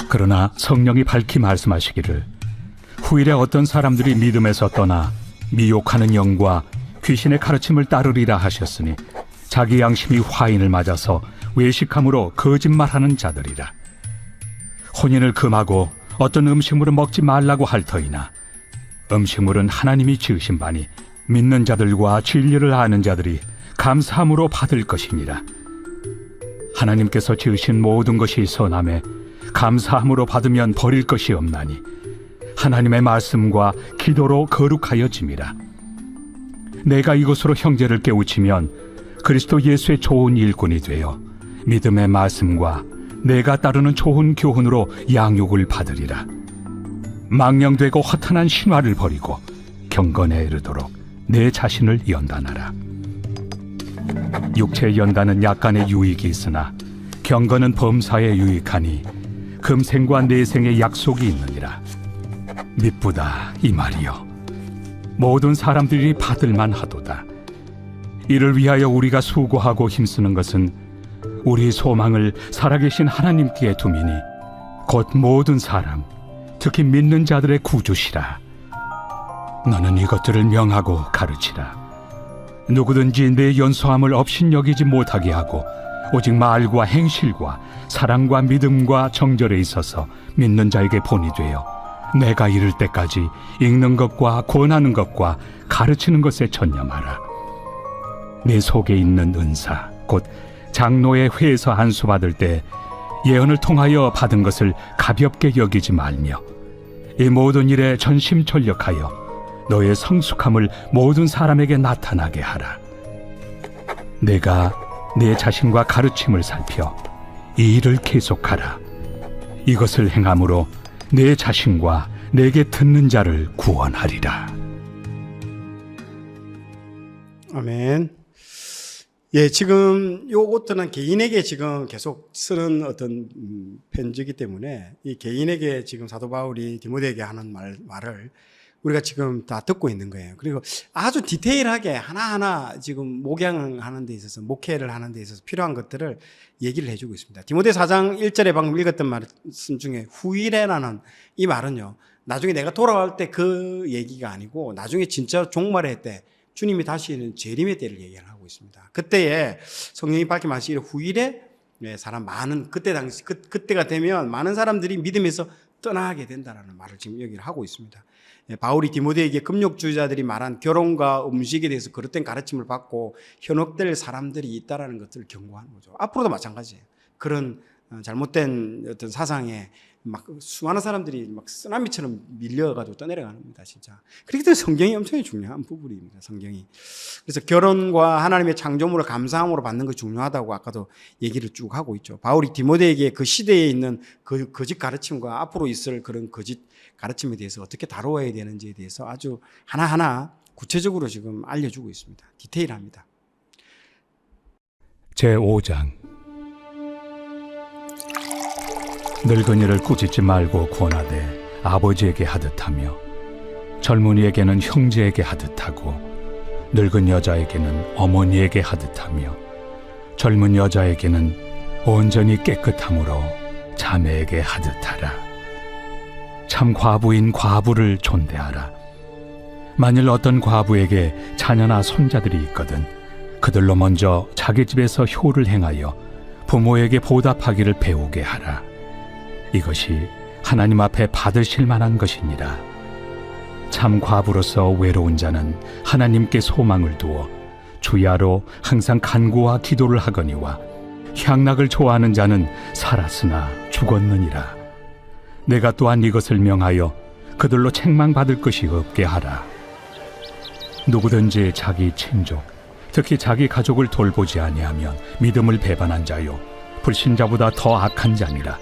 그러나 성령이 밝히 말씀하시기를 후일에 어떤 사람들이 믿음에서 떠나 미혹하는 영과 귀신의 가르침을 따르리라 하셨으니 자기 양심이 화인을 맞아서 외식함으로 거짓말하는 자들이라. 혼인을 금하고 어떤 음식물을 먹지 말라고 할 터이나 음식물은 하나님이 지으신 바니 믿는 자들과 진리를 아는 자들이 감사함으로 받을 것이니라. 하나님께서 지으신 모든 것이 선함에 감사함으로 받으면 버릴 것이 없나니 하나님의 말씀과 기도로 거룩하여짐이라. 내가 이것으로 형제를 깨우치면 그리스도 예수의 좋은 일꾼이 되어 믿음의 말씀과 내가 따르는 좋은 교훈으로 양육을 받으리라. 망령되고 허탄한 신화를 버리고 경건에 이르도록 내 자신을 연단하라. 육체의 연단은 약간의 유익이 있으나 경건은 범사에 유익하니 금생과 내생의 약속이 있느니라. 미쁘다 이 말이요 모든 사람들이 받을만 하도다. 이를 위하여 우리가 수고하고 힘쓰는 것은 우리 소망을 살아계신 하나님께 두미니 곧 모든 사람 특히 믿는 자들의 구주시라. 너는 이것들을 명하고 가르치라. 누구든지 내 연소함을 업신여기지 못하게 하고 오직 말과 행실과 사랑과 믿음과 정절에 있어서 믿는 자에게 본이 되어 내가 이를 때까지 읽는 것과 권하는 것과 가르치는 것에 전념하라. 내 속에 있는 은사 곧 장로의 회에서 안수 받을 때 예언을 통하여 받은 것을 가볍게 여기지 말며 이 모든 일에 전심전력하여 너의 성숙함을 모든 사람에게 나타나게 하라. 내가 내 자신과 가르침을 살펴 이 일을 계속하라. 이것을 행함으로 내 자신과 내게 듣는 자를 구원하리라. 아멘. 예, 지금 요것들은 개인에게 지금 계속 쓰는 어떤 편지이기 때문에 이 개인에게 지금 사도 바울이 디모데에게 하는 말을 우리가 지금 다 듣고 있는 거예요. 그리고 아주 디테일하게 하나하나 지금 목양하는 데 있어서, 목회를 하는 데 있어서 필요한 것들을 얘기를 해주고 있습니다. 디모데 4장 1절에 방금 읽었던 말씀 중에 후일에라는 이 말은요, 나중에 내가 돌아올 때 그 얘기가 아니고 나중에 진짜 종말의 때 주님이 다시는 재림의 때를 얘기하고 있습니다. 그때에 성령이 밝히 말씀하시기를 후일에 사람 많은 그때 당시 그때가 되면 많은 사람들이 믿음에서 떠나게 된다라는 말을 지금 얘기를 하고 있습니다. 바울이 디모데에게 금욕주의자들이 말한 결혼과 음식에 대해서 그릇된 가르침을 받고 현혹될 사람들이 있다라는 것들을 경고하는 거죠. 앞으로도 마찬가지예요. 그런 잘못된 어떤 사상에 막 수많은 사람들이 막 쓰나미처럼 밀려가지고 떠내려갑니다, 진짜. 그렇기 때문에 성경이 엄청 중요한 부분입니다, 성경이. 그래서 결혼과 하나님의 창조물을 감사함으로 받는 것이 중요하다고 아까도 얘기를 쭉 하고 있죠. 바울이 디모데에게 그 시대에 있는 그 거짓 가르침과 앞으로 있을 그런 거짓 가르침에 대해서 어떻게 다루어야 되는지에 대해서 아주 하나하나 구체적으로 지금 알려주고 있습니다. 디테일합니다. 제5장 늙은이를 꾸짖지 말고 권하되 아버지에게 하듯하며 젊은이에게는 형제에게 하듯하고 늙은 여자에게는 어머니에게 하듯하며 젊은 여자에게는 온전히 깨끗함으로 자매에게 하듯하라. 참 과부인 과부를 존대하라. 만일 어떤 과부에게 자녀나 손자들이 있거든 그들로 먼저 자기 집에서 효를 행하여 부모에게 보답하기를 배우게 하라. 이것이 하나님 앞에 받으실 만한 것이니라. 참 과부로서 외로운 자는 하나님께 소망을 두어 주야로 항상 간구와 기도를 하거니와 향락을 좋아하는 자는 살았으나 죽었느니라. 내가 또한 이것을 명하여 그들로 책망받을 것이 없게 하라. 누구든지 자기 친족, 특히 자기 가족을 돌보지 아니하면 믿음을 배반한 자요 불신자보다 더 악한 자니라.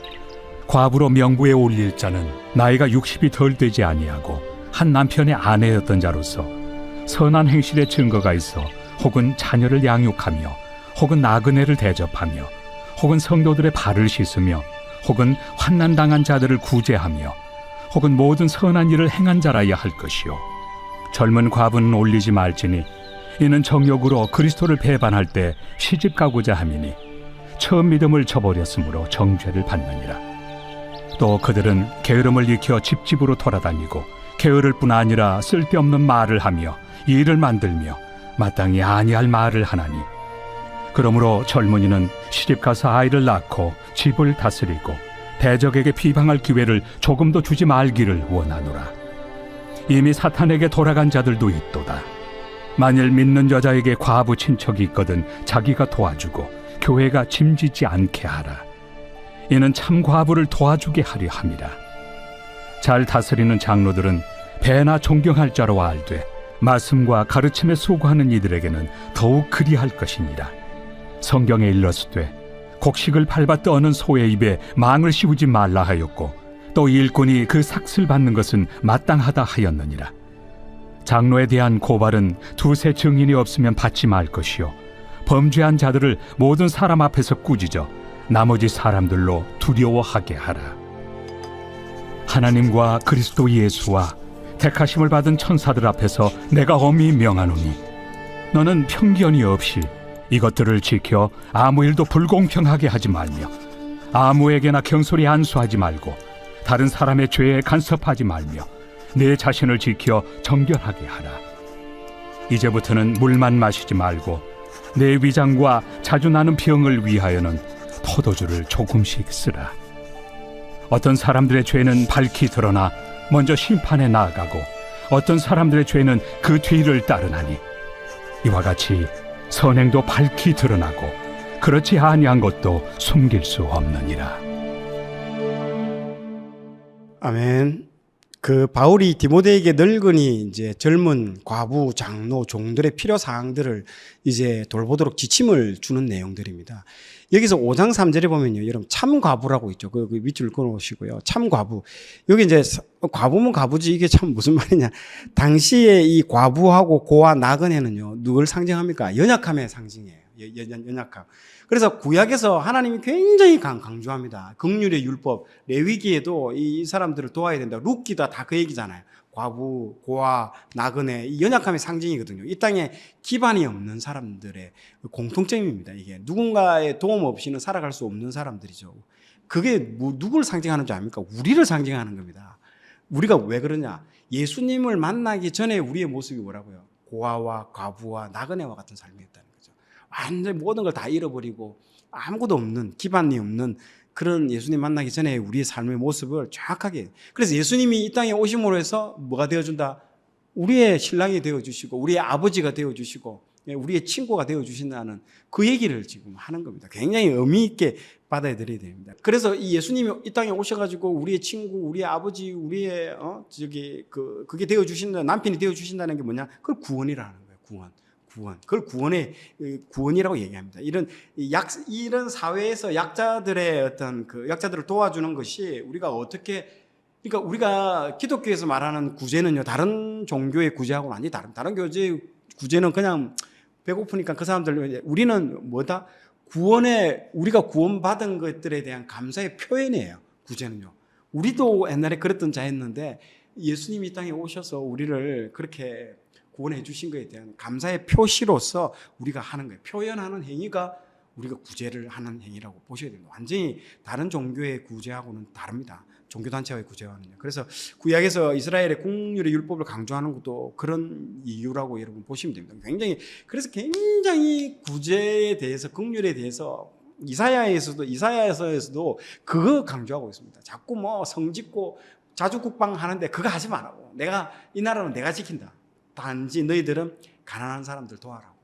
과부로 명부에 올릴 자는 나이가 60이 덜 되지 아니하고 한 남편의 아내였던 자로서 선한 행실의 증거가 있어 혹은 자녀를 양육하며 혹은 나그네를 대접하며 혹은 성도들의 발을 씻으며 혹은 환난당한 자들을 구제하며 혹은 모든 선한 일을 행한 자라야 할 것이요 젊은 과부는 올리지 말지니 이는 정욕으로 그리스도를 배반할 때 시집 가고자 함이니 처음 믿음을 저버렸으므로 정죄를 받느니라. 또 그들은 게으름을 익혀 집집으로 돌아다니고 게으를 뿐 아니라 쓸데없는 말을 하며 일을 만들며 마땅히 아니할 말을 하나니 그러므로 젊은이는 시집가서 아이를 낳고 집을 다스리고 대적에게 비방할 기회를 조금도 주지 말기를 원하노라. 이미 사탄에게 돌아간 자들도 있도다. 만일 믿는 여자에게 과부 친척이 있거든 자기가 도와주고 교회가 짐지지 않게 하라. 이는 참 과부를 도와주게 하려 함이라. 잘 다스리는 장로들은 배나 존경할 자로 알되 말씀과 가르침에 수고하는 이들에게는 더욱 그리할 것이니라. 성경에 일렀으되 곡식을 밟아 떠는 소의 입에 망을 씌우지 말라 하였고 또 일꾼이 그 삭슬 받는 것은 마땅하다 하였느니라. 장로에 대한 고발은 두세 증인이 없으면 받지 말 것이요 범죄한 자들을 모든 사람 앞에서 꾸짖어 나머지 사람들로 두려워하게 하라. 하나님과 그리스도 예수와 택하심을 받은 천사들 앞에서 내가 엄히 명하노니 너는 편견이 없이 이것들을 지켜 아무 일도 불공평하게 하지 말며 아무에게나 경솔히 안수하지 말고 다른 사람의 죄에 간섭하지 말며 내 자신을 지켜 정결하게 하라. 이제부터는 물만 마시지 말고 내 위장과 자주 나는 병을 위하여는 포도주를 조금씩 쓰라. 어떤 사람들의 죄는 밝히 드러나 먼저 심판에 나아가고 어떤 사람들의 죄는 그 뒤를 따르나니 이와 같이 선행도 밝히 드러나고 그렇지 아니한 것도 숨길 수 없느니라. 아멘. 그 바울이 디모데에게 늙은이 이제 젊은 과부, 장로, 종들의 필요 사항들을 이제 돌보도록 지침을 주는 내용들입니다. 여기서 5장 3절에 보면요, 여러분 참 과부라고 있죠. 그 밑줄 끊어오시고요. 참 과부. 여기 이제 과부면 과부지 이게 참 무슨 말이냐? 당시에 이 과부하고 고아 나그네는요, 누굴 상징합니까? 연약함의 상징이에요. 연약함. 그래서 구약에서 하나님이 굉장히 강조합니다. 긍휼의 율법, 레위기에도 이 사람들을 도와야 된다. 룻기다 다 그 얘기잖아요. 과부, 고아, 나그네, 이 연약함의 상징이거든요. 이 땅에 기반이 없는 사람들의 공통점입니다. 이게 누군가의 도움 없이는 살아갈 수 없는 사람들이죠. 그게 누굴 상징하는 줄 압니까? 우리를 상징하는 겁니다. 우리가 왜 그러냐? 예수님을 만나기 전에 우리의 모습이 뭐라고요? 고아와 과부와 나그네와 같은 삶이었다는 거죠. 완전히 모든 걸 다 잃어버리고 아무것도 없는, 기반이 없는 그런 예수님 만나기 전에 우리의 삶의 모습을 정확하게. 그래서 예수님이 이 땅에 오심으로 해서 뭐가 되어준다? 우리의 신랑이 되어주시고 우리의 아버지가 되어주시고 우리의 친구가 되어주신다는 그 얘기를 지금 하는 겁니다. 굉장히 의미 있게 받아들여야 됩니다. 그래서 이 예수님이 이 땅에 오셔가지고 우리의 친구, 우리의 아버지, 우리의 그게 되어주신다, 남편이 되어주신다는 게 뭐냐? 그걸 구원이라는 거예요. 구원. 그걸 구원이라고 얘기합니다. 이런 사회에서 약자들의 어떤 약자들을 도와주는 것이 우리가 그러니까 우리가 기독교에서 말하는 구제는요, 다른 종교의 구제하고는 아니, 다른 교제의 구제는 그냥 배고프니까 그 사람들, 우리는 뭐다? 우리가 구원받은 것들에 대한 감사의 표현이에요. 구제는요. 우리도 옛날에 그랬던 자였는데 예수님이 이 땅에 오셔서 우리를 그렇게 구원해 주신 것에 대한 감사의 표시로서 우리가 하는 거예요. 표현하는 행위가 우리가 구제를 하는 행위라고 보셔야 됩니다. 완전히 다른 종교의 구제하고는 다릅니다. 종교단체와의 구제와는요. 그래서 구약에서 이스라엘의 긍휼의 율법을 강조하는 것도 그런 이유라고 여러분 보시면 됩니다. 그래서 굉장히 구제에 대해서, 긍휼에 대해서 이사야에서도 그거 강조하고 있습니다. 자꾸 성짓고 자주국방 하는데 그거 하지 말라고. 이 나라는 내가 지킨다. 단지 너희들은 가난한 사람들 도와라고.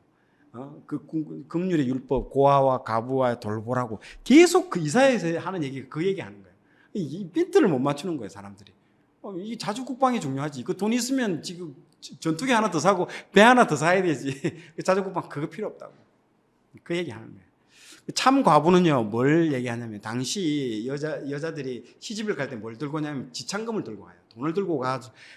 긍휼의 율법, 고아와 과부와 돌보라고. 계속 그 이사야에서 하는 얘기가 그 얘기하는 거예요. 이 핀트를 못 맞추는 거예요, 사람들이. 이 자주국방이 중요하지. 그 돈 있으면 지금 전투기 하나 더 사고 배 하나 더 사야 되지. 자주국방 그거 필요 없다고. 그 얘기하는 거예요. 참 과부는요, 뭘 얘기하냐면 당시 여자들이 시집을 갈 때 뭘 들고 오냐면 지참금을 들고 가요. 돈을 들고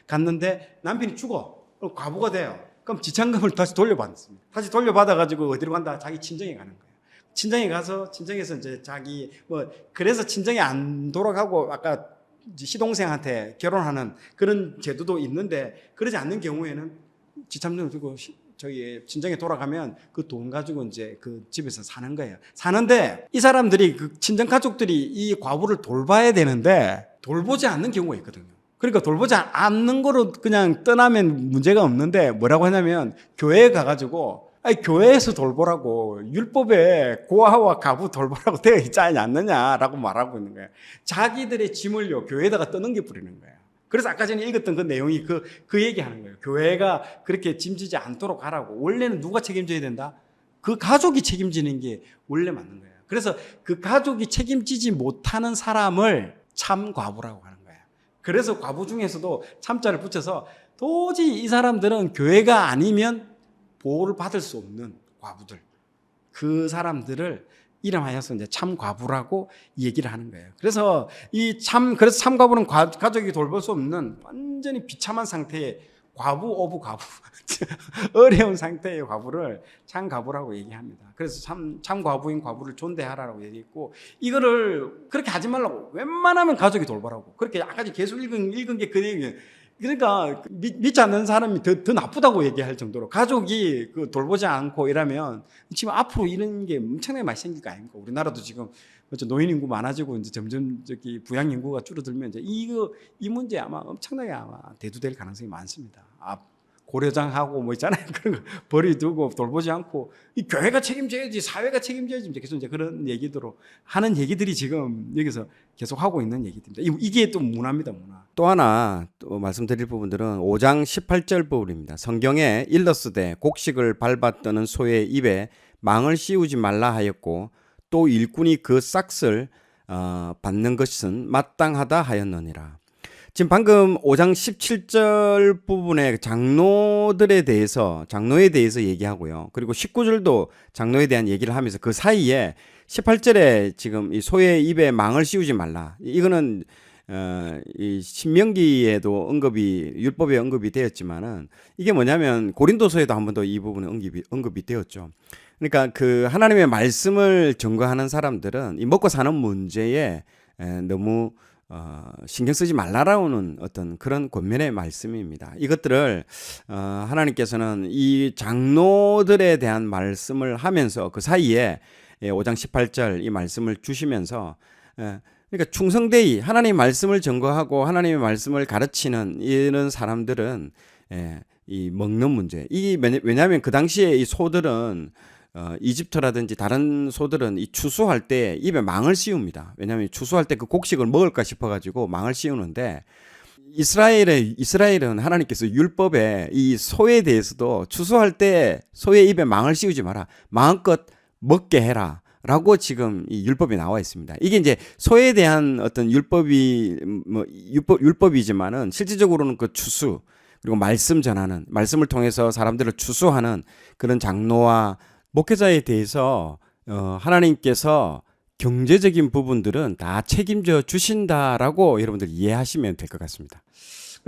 갔는데 남편이 죽어. 그럼 과부가 돼요. 그럼 지참금을 다시 돌려받습니다. 다시 돌려받아가지고 어디로 간다? 자기 친정에 가는 거예요. 친정에 가서, 친정에서 이제 그래서 친정에 안 돌아가고 아까 시동생한테 결혼하는 그런 제도도 있는데 그러지 않는 경우에는 지참금을 들고 저희 친정에 돌아가면 그 돈 가지고 이제 그 집에서 사는 거예요. 사는데 이 사람들이 그 친정 가족들이 이 과부를 돌봐야 되는데 돌보지 않는 경우가 있거든요. 그러니까 돌보지 않는 거로 그냥 떠나면 문제가 없는데 뭐라고 하냐면 교회에 가가지고 아니 교회에서 돌보라고 율법에 고아와 과부 돌보라고 되어 있지 않느냐라고 말하고 있는 거예요. 자기들의 짐을요 교회에다가 떠넘겨 버리는 거예요. 그래서 아까 전에 읽었던 그 내용이 그 얘기하는 거예요. 교회가 그렇게 짐지지 않도록 하라고. 원래는 누가 책임져야 된다? 그 가족이 책임지는 게 원래 맞는 거예요. 그래서 그 가족이 책임지지 못하는 사람을 참 과부라고 하는 거예요. 그래서 과부 중에서도 참자를 붙여서 도저히 이 사람들은 교회가 아니면 보호를 받을 수 없는 과부들, 그 사람들을 이름하여서 이제 참 과부라고 얘기를 하는 거예요. 그래서 그래서 참 과부는 가족이 돌볼 수 없는 완전히 비참한 상태의 과부 오브 과부, 어려운 상태의 과부를 참 과부라고 얘기합니다. 그래서 참 과부인 과부를 존대하라고 얘기했고, 이거를 그렇게 하지 말라고. 웬만하면 가족이 돌보라고. 그렇게 아까 계속 읽은 게 그 내용이에요. 그러니까 믿지 않는 사람이 더 나쁘다고 얘기할 정도로 가족이 그 돌보지 않고 이러면 지금 앞으로 이런 게 엄청나게 많이 생길 거 아닙니까? 우리나라도 지금 노인 인구 많아지고 이제 점점 부양 인구가 줄어들면 이제 이 문제 아마 엄청나게 아마 대두될 가능성이 많습니다. 고려장하고 뭐 있잖아요. 그런 거 버리두고 돌보지 않고 이 교회가 책임져야지, 사회가 책임져야지 계속 이제 그런 얘기들로 하는 얘기들이 지금 여기서 계속 하고 있는 얘기들입니다. 이게 또 문화입니다, 문화. 또 하나 또 말씀드릴 부분들은 5장 18절 부분입니다. 성경에 일러스되 곡식을 밟아 떠는 소의 입에 망을 씌우지 말라 하였고 또 일꾼이 그 싹을 받는 것은 마땅하다 하였느니라. 지금 방금 5장 17절 부분에 장로에 대해서 얘기하고요. 그리고 19절도 장로에 대한 얘기를 하면서 그 사이에 18절에 지금 이 소의 입에 망을 씌우지 말라. 이거는 이 신명기에도 율법에 언급이 되었지만은 이게 뭐냐면 고린도서에도 한 번 더 이 부분에 언급이 되었죠. 그러니까 그 하나님의 말씀을 전거하는 사람들은 이 먹고 사는 문제에 너무 신경 쓰지 말라라는 어떤 그런 권면의 말씀입니다. 이것들을 하나님께서는 이 장로들에 대한 말씀을 하면서 그 사이에 5장 18절 이 말씀을 주시면서 그러니까 충성되이 하나님의 말씀을 전거하고 하나님의 말씀을 가르치는 이런 사람들은 이 먹는 문제. 왜냐하면 그 당시에 이 소들은 이집트라든지 다른 소들은 이 추수할 때 입에 망을 씌웁니다. 왜냐하면 추수할 때 그 곡식을 먹을까 싶어가지고 망을 씌우는데 이스라엘은 하나님께서 율법에 이 소에 대해서도 추수할 때 소의 입에 망을 씌우지 마라. 마음껏 먹게 해라. 라고 지금 이 율법에 나와 있습니다. 이게 이제 소에 대한 어떤 율법이지만은 실질적으로는 그 추수 그리고 말씀 전하는 말씀을 통해서 사람들을 추수하는 그런 장로와 목회자에 대해서 하나님께서 경제적인 부분들은 다 책임져 주신다라고 여러분들 이해하시면 될 것 같습니다.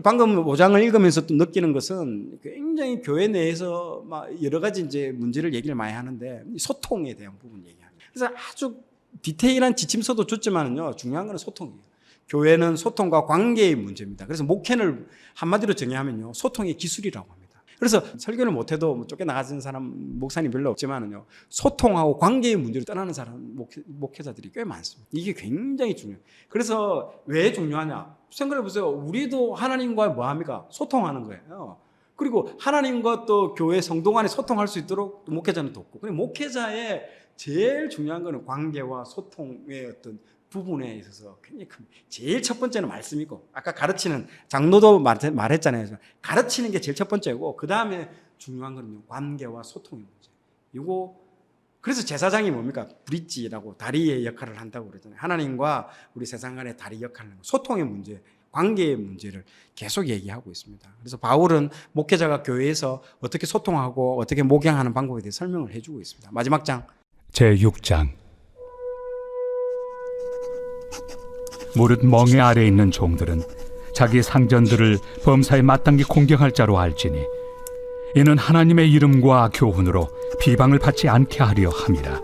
방금 5장을 읽으면서 또 느끼는 것은 굉장히 교회 내에서 막 여러 가지 이제 문제를 얘기를 많이 하는데 소통에 대한 부분 얘기합니다. 그래서 아주 디테일한 지침서도 줬지만은요 중요한 거는 소통이에요. 교회는 소통과 관계의 문제입니다. 그래서 목회를 한마디로 정의하면요 소통의 기술이라고 합니다. 그래서 설교를 못해도 쫓겨나가는 사람 목사님 별로 없지만은요 소통하고 관계의 문제를 떠나는 사람 목회자들이 꽤 많습니다. 이게 굉장히 중요해요. 그래서 왜 중요하냐 생각해 보세요. 우리도 하나님과 뭐 합니까? 소통하는 거예요. 그리고 하나님과 또 교회 성도 간에 소통할 수 있도록 또 목회자는 돕고. 그리고 목회자의 제일 중요한 거는 관계와 소통의 어떤 부분에 있어서 굉장히 큰 제일 첫 번째는 말씀이고 아까 가르치는 장로도 말했잖아요. 가르치는 게 제일 첫 번째고 그 다음에 중요한 거는 관계와 소통의 문제. 이거 그래서 제사장이 뭡니까? 브릿지라고 다리의 역할을 한다고 그러잖아요. 하나님과 우리 세상 간의 다리 역할을 하는 소통의 문제, 관계의 문제를 계속 얘기하고 있습니다. 그래서 바울은 목회자가 교회에서 어떻게 소통하고 어떻게 목양하는 방법에 대해 설명을 해주고 있습니다. 마지막 장 제6장 무릇 멍에 아래 있는 종들은 자기 상전들을 범사에 마땅히 공경할 자로 알지니 이는 하나님의 이름과 교훈으로 비방을 받지 않게 하려 함이라.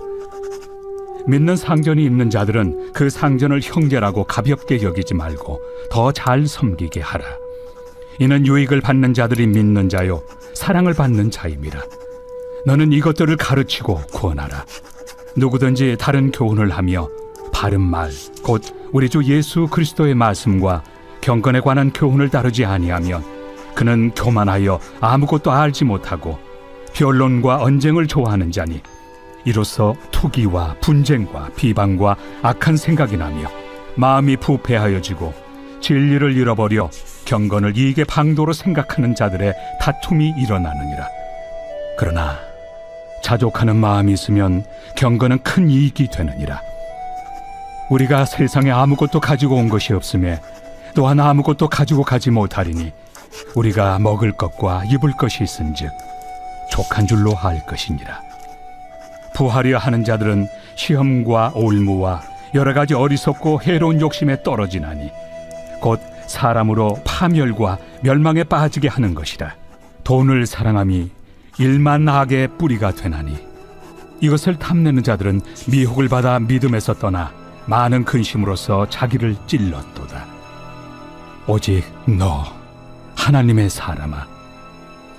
믿는 상전이 있는 자들은 그 상전을 형제라고 가볍게 여기지 말고 더 잘 섬기게 하라. 이는 유익을 받는 자들이 믿는 자요 사랑을 받는 자임이라. 너는 이것들을 가르치고 구원하라. 누구든지 다른 교훈을 하며 바른 말 곧 우리 주 예수 그리스도의 말씀과 경건에 관한 교훈을 따르지 아니하면 그는 교만하여 아무것도 알지 못하고 변론과 언쟁을 좋아하는 자니 이로써 투기와 분쟁과 비방과 악한 생각이 나며 마음이 부패하여지고 진리를 잃어버려 경건을 이익의 방도로 생각하는 자들의 다툼이 일어나느니라. 그러나 자족하는 마음이 있으면 경건은 큰 이익이 되느니라. 우리가 세상에 아무것도 가지고 온 것이 없음에 또한 아무것도 가지고 가지 못하리니 우리가 먹을 것과 입을 것이 있은즉 족한 줄로 알 것이니라. 부하려 하는 자들은 시험과 올무와 여러 가지 어리석고 해로운 욕심에 떨어지나니 곧 사람으로 파멸과 멸망에 빠지게 하는 것이라. 돈을 사랑함이 일만 악의 뿌리가 되나니 이것을 탐내는 자들은 미혹을 받아 믿음에서 떠나 많은 근심으로써 자기를 찔렀도다. 오직 너 하나님의 사람아,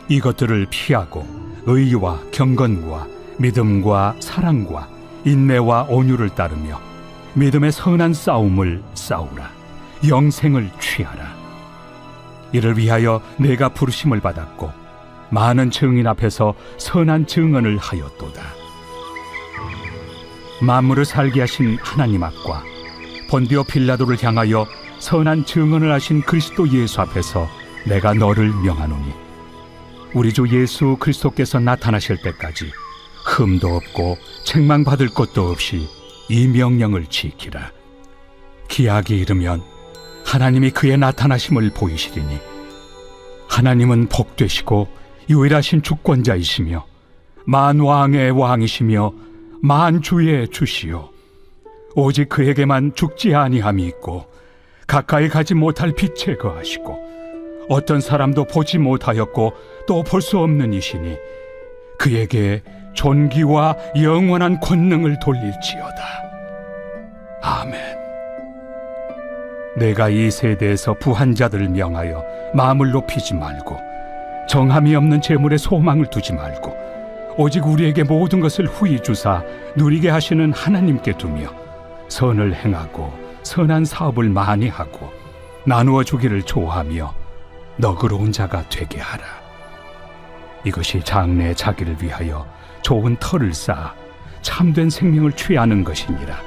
이것들을 피하고 의와 경건과 믿음과 사랑과 인내와 온유를 따르며 믿음의 선한 싸움을 싸우라. 영생을 취하라. 이를 위하여 내가 부르심을 받았고 많은 증인 앞에서 선한 증언을 하였도다. 만물을 살게 하신 하나님 앞과 본디오 빌라도를 향하여 선한 증언을 하신 그리스도 예수 앞에서 내가 너를 명하노니 우리 주 예수 그리스도께서 나타나실 때까지 흠도 없고 책망받을 것도 없이 이 명령을 지키라. 기약이 이르면 하나님이 그의 나타나심을 보이시리니 하나님은 복되시고 유일하신 주권자이시며 만왕의 왕이시며 만주의 주시요 오직 그에게만 죽지 아니함이 있고 가까이 가지 못할 빛에 거하시고 어떤 사람도 보지 못하였고 또 볼 수 없는 이시니 그에게 존귀와 영원한 권능을 돌릴지어다. 아멘. 내가 이 세대에서 부한 자들을 명하여 마음을 높이지 말고 정함이 없는 재물에 소망을 두지 말고 오직 우리에게 모든 것을 후히 주사 누리게 하시는 하나님께 두며 선을 행하고 선한 사업을 많이 하고 나누어 주기를 좋아하며 너그러운 자가 되게 하라. 이것이 장래에 자기를 위하여 좋은 터를 쌓아 참된 생명을 취하는 것이니라.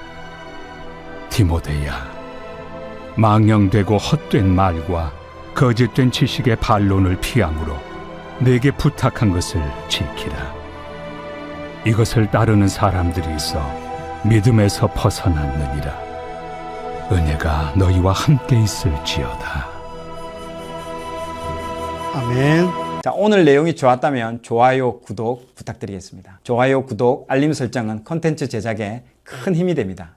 디모데야, 망령되고 헛된 말과 거짓된 지식의 반론을 피함으로 내게 부탁한 것을 지키라. 이것을 따르는 사람들이 있어 믿음에서 벗어났느니라. 은혜가 너희와 함께 있을지어다. 아멘. 자, 오늘 내용이 좋았다면 좋아요, 구독 부탁드리겠습니다. 좋아요, 구독, 알림 설정은 콘텐츠 제작에 큰 힘이 됩니다.